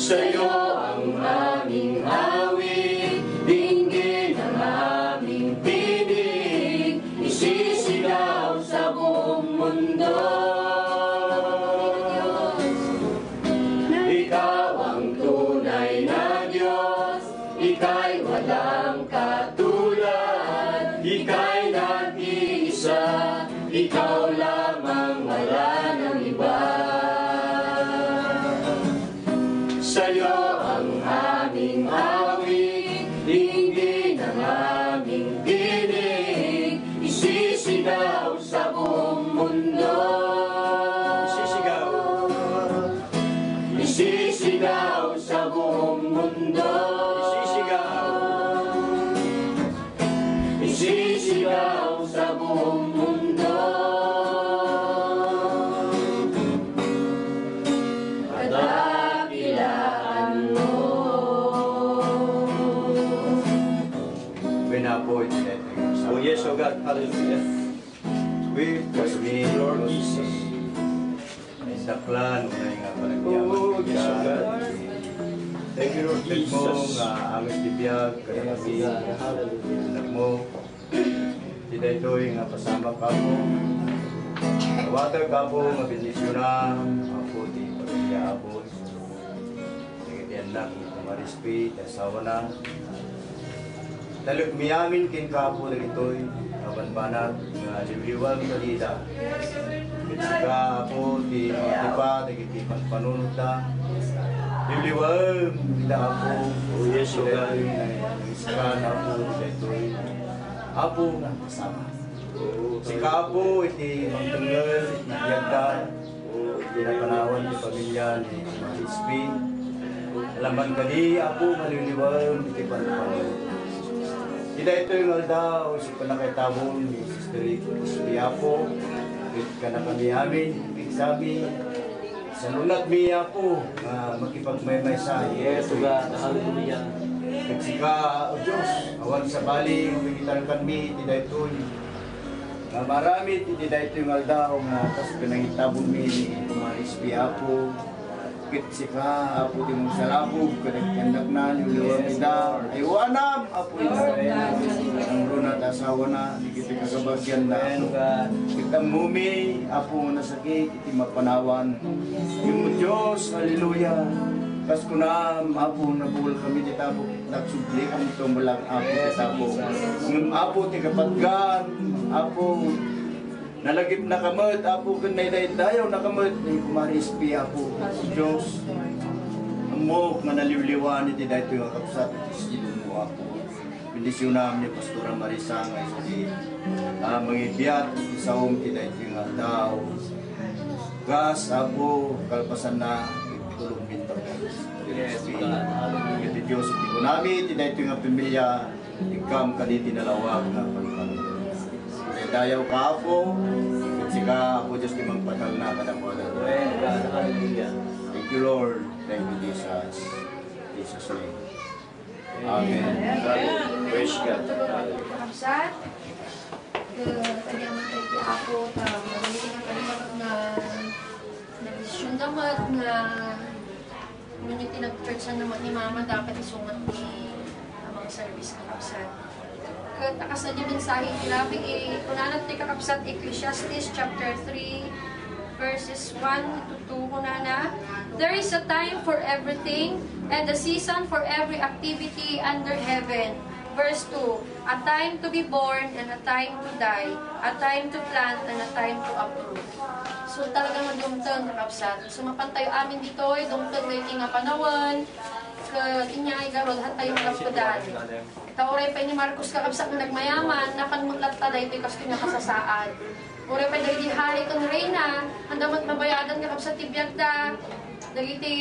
Sa'yo ang aming awit, dinggin ang aming tinig, isisigaw sa buong mundo. Ikaw ang tunay na Diyos, Ika'y walang katulad, Ika'y nag-iisa, Ikaw lamang, wala ng iba. Sa'yo ang aming awit, dinggin ang aming tinig, isisigaw sa buong mundo. Isisigaw sa buong mundo. Isisigaw sa buong mundo. Kadakilaan mo. Oh yes, oh God, hallelujah. We praise Lord Jesus. Daklan, unay nga panagyaman. Oh yes, oh God. Thank you Lord Tek mo Jesus. nga angos tibiyag, kada kami, anak mo. Sida ito'y nga pasama ka mo. Kawatar ka po, nga bendisyonan, ako di pagkaya abot. Sige di anak, marispi, asawa na. Talog miyamin kin ka po na ito'y aban banat, nga liwliwag kalida. Kitsika ako, di matipa, nagitipang panunod na. Liwliwag, hindi ako. Oh yes, oh God. Iska na po, ito'y apo nga kasama. Si Kapo, iti magtanggal, itiyagda, pinapanawan ni pamilya ni Marispi. Alaman ka di, apo maliliwag, iti panunod. Ida ito yung aldaw, si panakaitabon ni Sister Apo, ka na kami amin, sabi, sa lunat mi Apo, makipagmaymay sa Yes, oh God, hallelujah. Nagsika, o Diyos, awan sa bali, umigitan kami, tidak ito nga marami, tidak ito yung aldaw, nga tas pinangitabon mi ni Marispi Apo, kitsika, Apo di mong salabog, kanagkandag na, yung liwang ida, ay wanam, Apo yung ang runat asawa na, di kita kagabagyan na, kitang mumi, Apo nga nasakit, iti mapanawan, yung Diyos, hallelujah. Kas ko na, Apo, nabuhol kami di Tabo. Nagsubli kami tumbalang Apo di Tabo. Ngam Apo, tigapatgan, Apo, nalagip na kamot, Apo, kanay dayo nakamot, ni Marispi, Apo, Diyos. Ang mo, nga naliwliwan, iti dahito yung kapsat, iti mo, Apo. Bendisyon ni Pastora Marisa, nga iti mangibiyat, isawong iti dahito yung aldaw. Gas, Apo, kalpasan na, tulong minto. Yes, God, hallelujah. Iti Diyos, iti ko namin, iti dahito yung pamilya, ikam kaniti nalawag na pagpanunan. Dayaw ka Apo, sika ako Diyos timang patal na kadapola. Amen, God, hallelujah. Thank you Lord, thank you Jesus. Jesus name. Amen. Praise God. Kapsat, kanyang kay Apo, magiging ang kalimat na nag-desisyon damat na ngunit tinag-church naman ni Mama dapat isungat ni mga service ng kapsat. Katakas na niya mensahe nila, kunanan ti kakapsat Ecclesiastes chapter 3 verses 1 to 2 kunana. There is a time for everything and a season for every activity under heaven. Verse 2, a time to be born and a time to die, a time to plant and a time to uproot. So talagang madumtang kakapsat. So mapantayo amin dito ay dumtang na iti nga panawan, inyay garod hat tayo magkapadan. Itaoray pa ni Marcos kakabsak na nagmayaman, nakanmutlat talay ito kas kinakasasaan. Oray pa dahil di hari kong reyna, ang damat mabayadan kakabsat tibiyagda, dagiti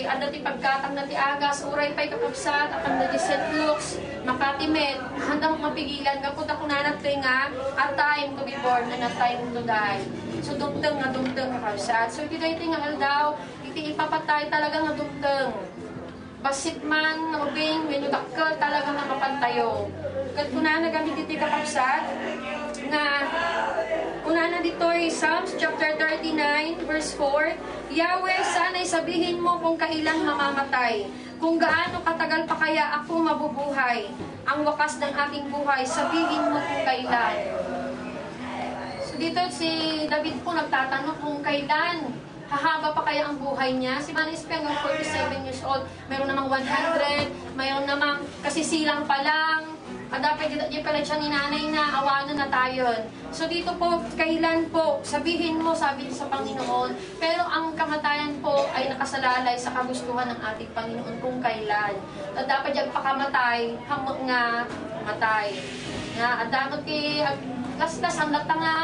ada ti pagkatang na ti agas, oray pa kakabsat, akan na ti St. Luke's, makatimet, handang mapigilan, kapot ako nanat nga, a time to be born and a time to die. So dumteng kakabsat. So iti dahil nga aldaw, iti ipapatay talaga nga dumteng. Basit man, ubing, menudakkel talaga nga mapantayo. Kat kuna na gamit iti kakabsat, nga una na dito ay Psalms chapter 39 verse 4. Yahweh, sana'y sabihin mo kung kailan mamamatay, kung gaano katagal pa kaya ako mabubuhay. Ang wakas ng aking buhay, sabihin mo kung kailan. So dito si David po nagtatanong kung kailan hahaba pa kaya ang buhay niya. Si Manispe hanggang 47 years old, mayroon namang 100, mayroon namang kasisilang pa lang. At dapat di pala siya ni nanay na awanan na tayo. So dito po, kailan po, sabihin mo, sabi sa Panginoon. Pero ang kamatayan po ay nakasalalay sa kagustuhan ng ating Panginoon kung kailan. At dapat yung pakamatay, hamot nga matay. Nga, at dapat las-las, ang lata nga,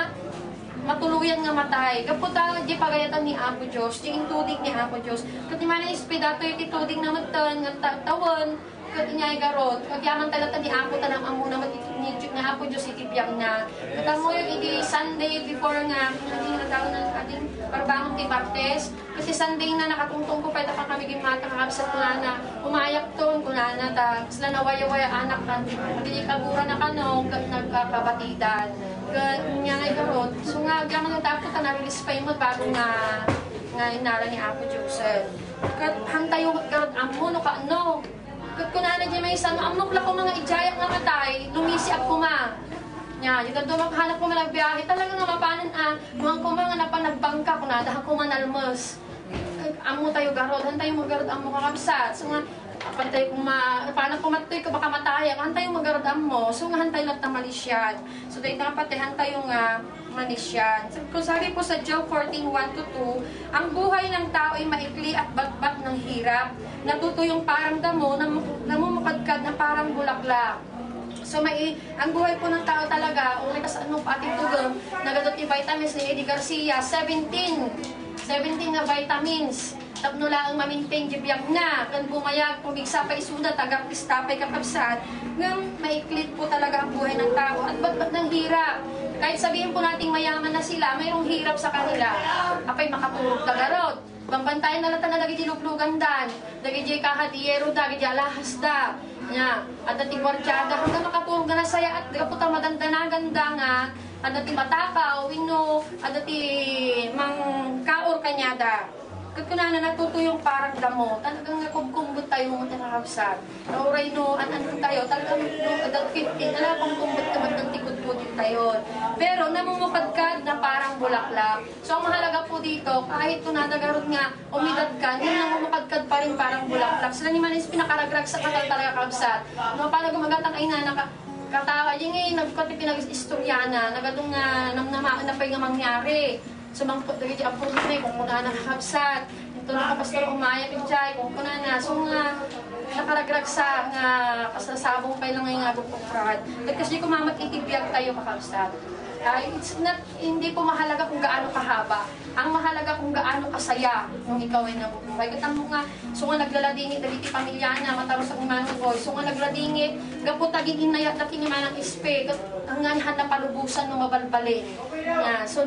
matuluyan nga matay. Kaputa, di pagayatan ni Apo Diyos, di intudig ni Apo Diyos. Kasi man yung ispidato yung titudig na matan, nga tawon, kat niya garot, kagyaman talata ni Apo tanang amo na ni Apo Diyos itibiyang na. Katamo yung idi Sunday before nga, hindi nga tao ng ating parbangon ti Baptist. Kasi Sunday na nakatungtong ko, pwede pa kami gimata kakabsat ko na umayak ton, kunana ta, sila nawaya-waya anak kan, hindi kabura na kanong, nagkakabatidan. Kanya nga garot. So nga, gaman yung tapo ta na-release pa yung bago nga inara ni Apo Diyos. Kat hantayo garot amo no ka ano. Kat kunana di may isa, amok lang ko mga ijayak nga matay, lumisi ako ma. Nya, yung ganda maghanap ko malagbiyahe, talaga nga mapanan mga ko mga napanagbangka, kunadahan ko manalmos. Amo tayo garod, hantayo magarod amo kakabsat. So nga, pantay kung paano kumatoy ka baka mataya, hantay yung magarod amo. So nga, hantay lang na malisyan. So dahil dapat hantay yung manisyan. So, kung sabi po sa Job 14:1-2, ang buhay ng tao ay maikli at batbat ng hirap. Natuto yung parang damo, namumukadkad na parang bulaklak. So ang buhay po ng tao talaga, o may kasano pa ating tugong, nagadot ni vitamins ni Eddie Garcia, 17 na vitamins. Tapno lang mamintain jibyak na, kan bumayag, pumigsa pa isuda, taga-pista pa'y kapabsat, ng maiklit po talaga ang buhay ng tao at batbat ng hirap. Kahit sabihin po nating mayaman na sila, mayroong hirap sa kanila. Apay makaturog tagarot. Bambantayan na lang na dagi diluplugan dan. Dagi di kahadiyero da, dagi di alahas da. Nya, at dati gwardyada, hanggang makaturog na saya at kaputa madandanagan da nga. At dati matakaw, ino, at dati mang kaor kanyada. Kaya natuto yung parang damo, talagang kumkumbot tayo mga nakakabsat. Nauray no, anong tayo, talagang no, adult 15, ala pang kumbot ka ng tikod-budit tayo. Pero namumukadkad na parang bulaklak. So ang mahalaga po dito, kahit kung nadagaroon nga, umidad ka, hindi namumukadkad pa rin parang bulaklak. Sila ni Manis pinakaragrag sa katal talaga kabsat. No, paano gumagatang ay na katawa, yung nagkoti pinag-istoryana, nagadong nga namnamaan na pa yung mangyari. Sumangkot na gaya ang purunay, kung kuna nakakabsat. Ito na kapastor umayak yung chay, kung kuna na. So nga, nakaragrag sa nga kasasabong pa lang nga bukokrad. Kasi kung mamat itibiyag tayo kakabsat. It's not, hindi po mahalaga kung gaano kahaba. Ang mahalaga kung gaano kasaya nung ikaw ay nabubuhay. Katang mo nga, so nga naglaladingit, dagiti pamilyana, matapos ang imanong boy. So nga nagladingit, gaputagin inayat na kinimanang ispe, ang nganhan na palubusan ng mabalbalin. Yeah, so,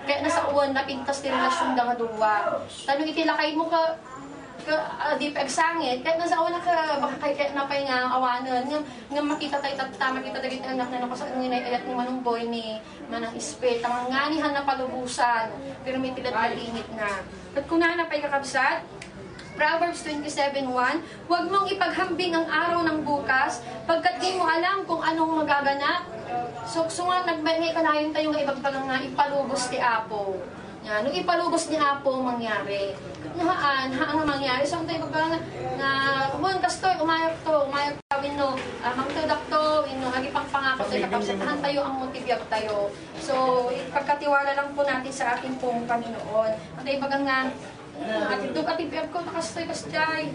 kaya nasa uwan na pintas din relasyon da nga duwa. Tanong itilakay mo ka, di pagsangit, kahit nasa una ka, baka kaya napay nga awanan, nga makita tayo tama kita dagit anak na nakasakit ng inayat ni Manong Boy ni Manang Ispe, tamang nganihan na palubusan, pero may tilad na lingit na. At kung napay kakabsat, Proverbs 27:1, huwag mong ipaghambing ang araw ng bukas, pagkat di mo alam kung anong magaganap. So nga, nagbangay ka na yun tayo nga ibang talang nga ipalubos ti Apo. Yan, nung ipalubos ni Apo mangyari. Haan nga mangyari. So, ang tayo pagka na kastoy, umayag tawin no, mangtudak to, agi pang pangako tayo, kapsatahan tayo ang motibyag tayo. So, pagkatiwala lang po natin sa ating pong Panginoon. Ang tayo bagang nga, atibiyag ko, nakastoy, kastay.